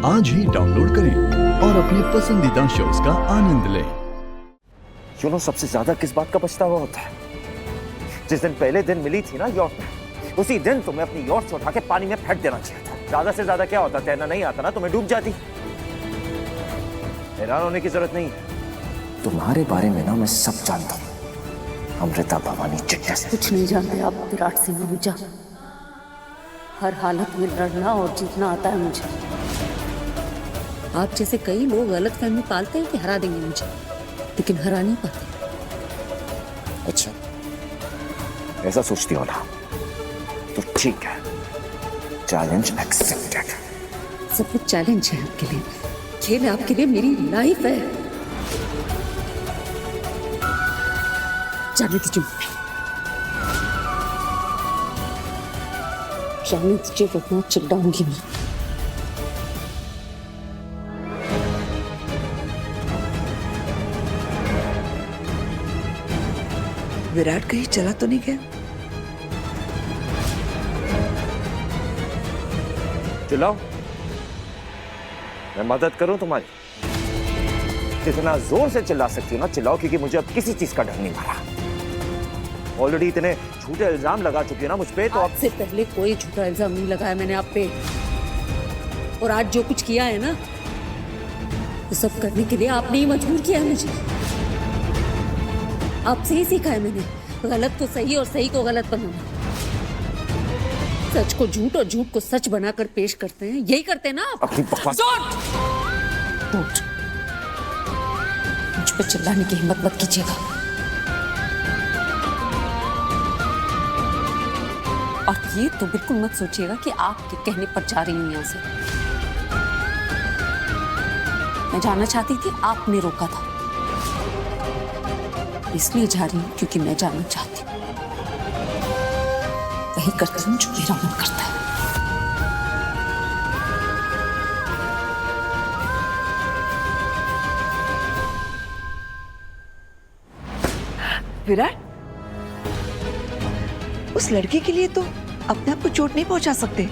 आज ही डाउनलोड करें और अपने पसंदीदा शोज का आनंद लें। सबसे ज्यादा किस बात का पछतावा होता है? जिस दिन पहले दिन मिली थी ना यॉट में, उसी दिन तुम्हें अपनी यॉट से उठा के पानी में फेंक देना चाहिए था। ज्यादा से ज्यादा क्या होता, तैरना नहीं आता ना, तुम्हें डूब जाती। हैरान होने की जरूरत नहीं है। तुम्हारे बारे में ना मैं सब जानता हूँ, अमृता भवानी चिट्टा से। कुछ नहीं जानते आप विराट सिंह आहूजा। हर हालत में लड़ना और जीतना आता है मुझे। आप जैसे कई लोग गलत फहमी पालते हैं कि हरा देंगे मुझे, लेकिन हरा नहीं पाते। अच्छा, ऐसा सोचती हो ना, तो ठीक है, चैलेंज एक्सेप्टेड। सब कुछ चैलेंज है आपके लिए, खेल आपके लिए मेरी लाइफ है। जाने दीजिए, जाने दीजिए, वरना चिल्लाऊंगी मैं। विराट कहीं चला तो नहीं गया? चिल्लाओ, मैं मदद करूं तुम्हारी। जितना जोर से चिल्ला सकती हो ना चिल्लाओ, क्योंकि मुझे अब किसी चीज का डर नहीं मारा। ऑलरेडी इतने झूठे इल्जाम लगा चुके हैं ना मुझ पे, तो आपसे पहले कोई झूठा इल्जाम नहीं लगाया मैंने आप पे। और आज जो कुछ किया है ना, वो सब करने के लिए आपने ही मजबूर किया है मुझे। आपसे ही सीखा है मैंने, गलत को सही और सही को गलत बनाना। सच को झूठ और झूठ को सच बनाकर पेश करते हैं, यही करते हैं ना आप। अपनी बकवास। डोंट, मुझ पे चिल्लाने की हिम्मत मत कीजिएगा। और ये तो बिल्कुल मत सोचिएगा कि आपके कहने पर जा रही हूं यहां से। मैं जानना चाहती थी, आपने रोका था, इसलिए जा रही हूं क्योंकि मैं जानना चाहती हूं। वही करती हूं जो मेरा मन करता है। विराट, उस लड़की के लिए तो अपने आप को चोट नहीं पहुंचा सकते।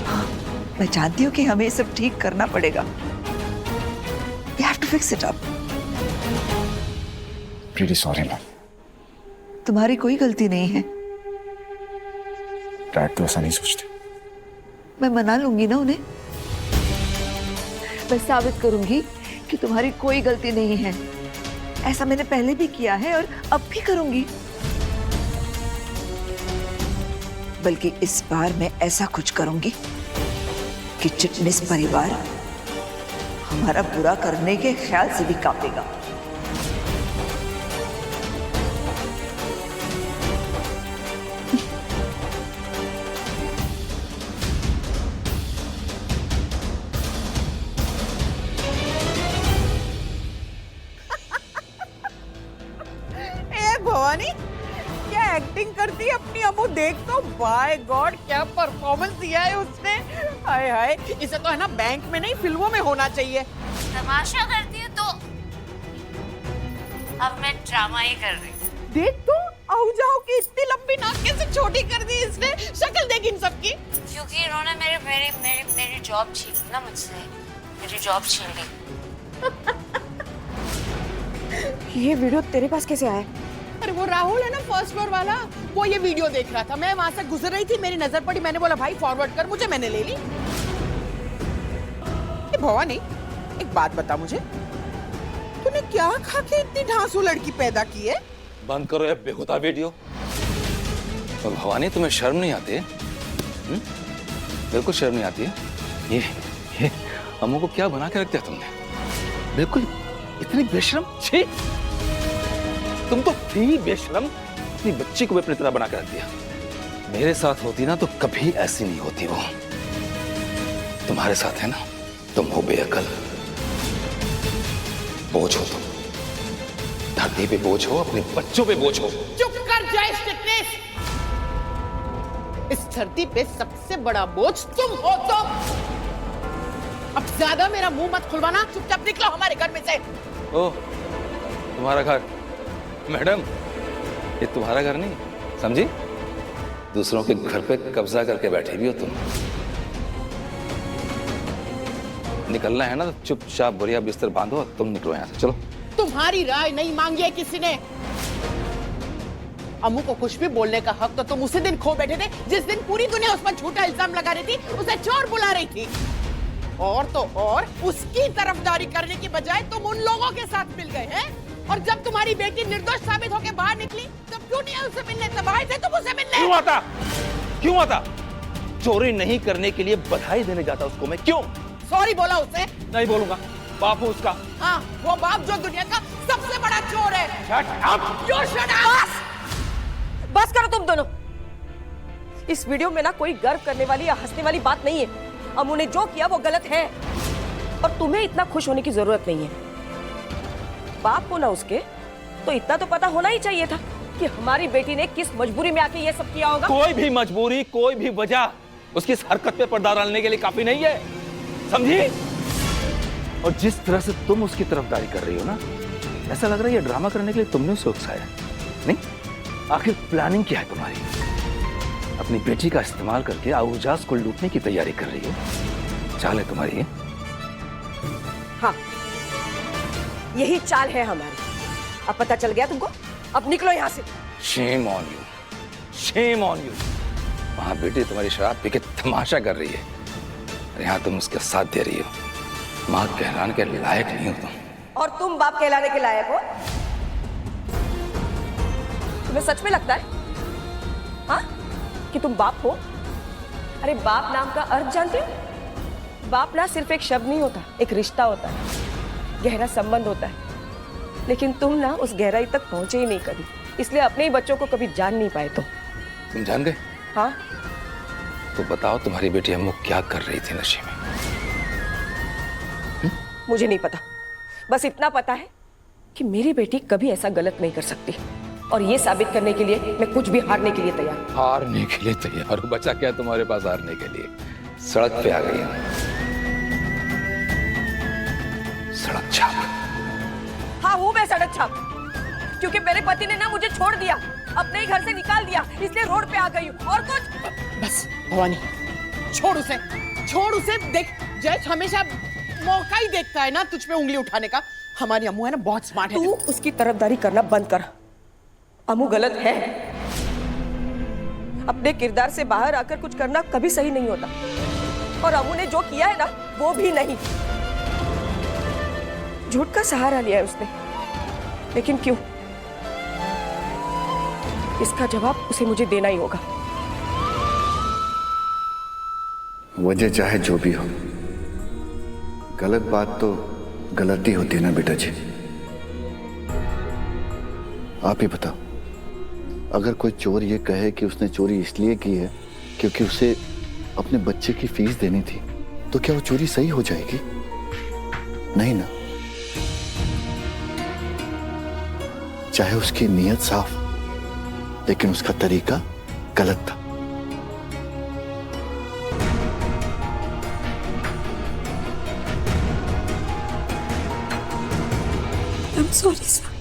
हाँ, मैं जानती हूँ कि हमें सब ठीक करना पड़ेगा। We have to fix it up. Really sorry ma'am. तुम्हारी कोई गलती नहीं है। डैड तो ऐसा नहीं सोचते। मैं मना लूंगी ना उन्हें। मैं साबित करूंगी कि तुम्हारी कोई गलती नहीं है। ऐसा मैंने पहले भी किया है और अब भी करूंगी। बल्कि इस बार मैं ऐसा कुछ करूंगी कि चिटनिस परिवार हमारा बुरा करने के ख्याल से भी कांपेगा। भवानी क्या एक्टिंग करती है अपनी अम्मू, देख तो। बाय गॉड, क्या परफॉर्मेंस दिया है उसने। हाय हाय, इसे तो है ना बैंक में नहीं फिल्मों में होना चाहिए। तमाशा करती है तो अब मैं ड्रामा ही कर रही हूँ। देख तो, आहूजाओं की इतनी लंबी नाक कैसे छोटी कर दी इसने। शक्ल देख इन सबकी। क्योंकि इन्होंने मेरी जॉब छीन ली ना मुझसे। मेरी जॉब छीन ली। ये वीडियो तेरे पास कैसे आया? अरे वो राहुल है ना फर्स्ट फ्लोर वाला, वो ये वीडियो देख रहा था। मैं वहां से गुजर रही थी, मेरी नजर पड़ी, मैंने बोला भाई फॉरवर्ड कर मुझे, मैंने ले ली। भवानी, एक बात बता मुझे, तूने क्या खा के इतनी ढांसू लड़की पैदा की है? बंद करो ये बेहुदा वीडियो। और भवानी, तुम्हें शर्म नहीं आती है? बिल्कुल शर्म नहीं आती है। ये अम्मू को क्या बना के रख दिया तुमने? बिल्कुल इतनी बेशरम। छी, तुम तो थी बेशरम। अपनी बच्ची को भी अपनी तरह बना के रख दिया। मेरे साथ होती ना तो कभी ऐसी नहीं होती वो। तुम्हारे साथ है ना, तुम हो बेअकल, बोझ हो तुम। धरती पे बोझ हो, अपने बच्चों पे बोझ हो। चुप कर जाए स्टिकनेस। इस धरती पे सबसे बड़ा बोझ तुम हो। तुम अब ज्यादा मेरा मुंह मत खुलवाना, चुपचाप निकलो हमारे घर में से। ओह, तुम्हारा घर? मैडम, ये तुम्हारा घर नहीं, समझी? दूसरों के घर पे कब्जा करके बैठे भी हो तुम। निकलना है ना तो चुपचाप बढ़िया बिस्तर बांधो और तुम निकलो यहाँ से, चलो। तुम्हारी राय नहीं मांगी है किसी ने। अम्मू को कुछ भी बोलने का हक तो तुम उसी दिन खो बैठे थे जिस दिन पूरी दुनिया उस पर झूठा इल्जाम लगा रही थी, उसे चोर बुला रही थी। और तो और उसकी तरफदारी करने की बजाय तुम उन लोगों के साथ मिल गए हैं। और जब तुम्हारी बेटी निर्दोष साबित होकर बाहर निकली तब क्यों नहीं उससे मिलने? तब आए थे तुम उसे मिलने। क्यों आता? चोरी नहीं करने के लिए बधाई देने जाता उसको मैं, क्यों? सॉरी बोला उसे? नहीं बोलूंगा, बाप हूं उसका। हाँ, वो बाप जो दुनिया का सबसे बड़ा चोर है। Shut up! You shut up! बस करो तुम दोनों। इस वीडियो में ना कोई गर्व करने वाली या हंसने वाली बात नहीं है। अमू ने जो किया वो गलत है और तुम्हें इतना खुश होने की जरूरत नहीं है। बाप हो ना उसके, तो इतना तो पता होना ही चाहिए था कि हमारी बेटी ने किस मजबूरी में आके ये सब किया होगा। कोई भी मजबूरी, कोई भी वजह उसकी इस हरकत पे पर्दा डालने के लिए काफी नहीं है, समझी? और जिस तरह से तुम उसकी तरफदारी कर रही हो ना, ऐसा लग रहा है ये ड्रामा करने के लिए तुमने उसे उकसाया। नहीं, आखिर प्लानिंग क्या है तुम्हारी? अपनी बेटी का इस्तेमाल करके आऊजाज को लूटने की तैयारी कर रही हो। चाल है तुम्हारी है? हाँ, यही चाल है हमारी। अब पता चल गया तुमको? अब निकलो यहाँ से। Shame on you, shame on you. वहां बेटी तुम्हारी शराब पी के तमाशा कर रही है, यहाँ तुम उसके साथ दे रही हो। माँ कहलाने के लायक नहीं हो तुम। और तुम बाप कहलाने के लायक हो? तुम्हें सच में लगता है हाँ कि तुम बाप हो? अरे बाप नाम का अर्थ जानते हो? बाप ना सिर्फ एक शब्द नहीं होता, एक रिश्ता होता है, गहरा संबंध होता है। लेकिन तुम ना उस गहराई तक पहुंचे ही नहीं कभी, इसलिए अपने ही बच्चों को कभी जान नहीं पाए। तुम जान गए? हाँ। तो बताओ तुम्हारी बेटी अम्मू क्या कर रही थी नशे में? मुझे नहीं पता, बस इतना पता है कि मेरी बेटी कभी ऐसा गलत नहीं कर सकती और ये साबित करने के लिए मैं कुछ भी हारने के लिए तैयार हूं। हारने के लिए तैयार हो? बचा क्या तुम्हारे पास हारने के लिए? सड़क पे आ गई हम। सड़क छाप। हाँ, हूँ मैं सड़क छाप, क्योंकि मेरे पति ने ना मुझे छोड़ दिया, अपने ही घर से निकाल दिया, इसलिए रोड पे आ गई हूँ। और कुछ? बस भवानी, छोड़ उसे, छोड़ उसे। देख, जय हमेशा मौका ही देखता है ना तुझ पे उंगली उठाने का। हमारी अम्मू है ना बहुत स्मार्ट है। तू उसकी तरफदारी करना बंद कर। अम्मू गलत है। अपने किरदार से बाहर आकर कुछ करना कभी सही नहीं होता, और अम्मू ने जो किया है ना वो भी नहीं। झूठ का सहारा लिया है उसने, लेकिन क्यों? इसका जवाब उसे मुझे देना ही होगा। वजह चाहे जो भी हो, गलत बात तो गलत ही होती है ना बेटा जी। आप ही बताओ, अगर कोई चोर ये कहे कि उसने चोरी इसलिए की है क्योंकि उसे अपने बच्चे की फीस देनी थी, तो क्या वो चोरी सही हो जाएगी? नहीं ना। चाहे उसकी नीयत साफ, लेकिन उसका तरीका गलत था। I'm sorry, sir.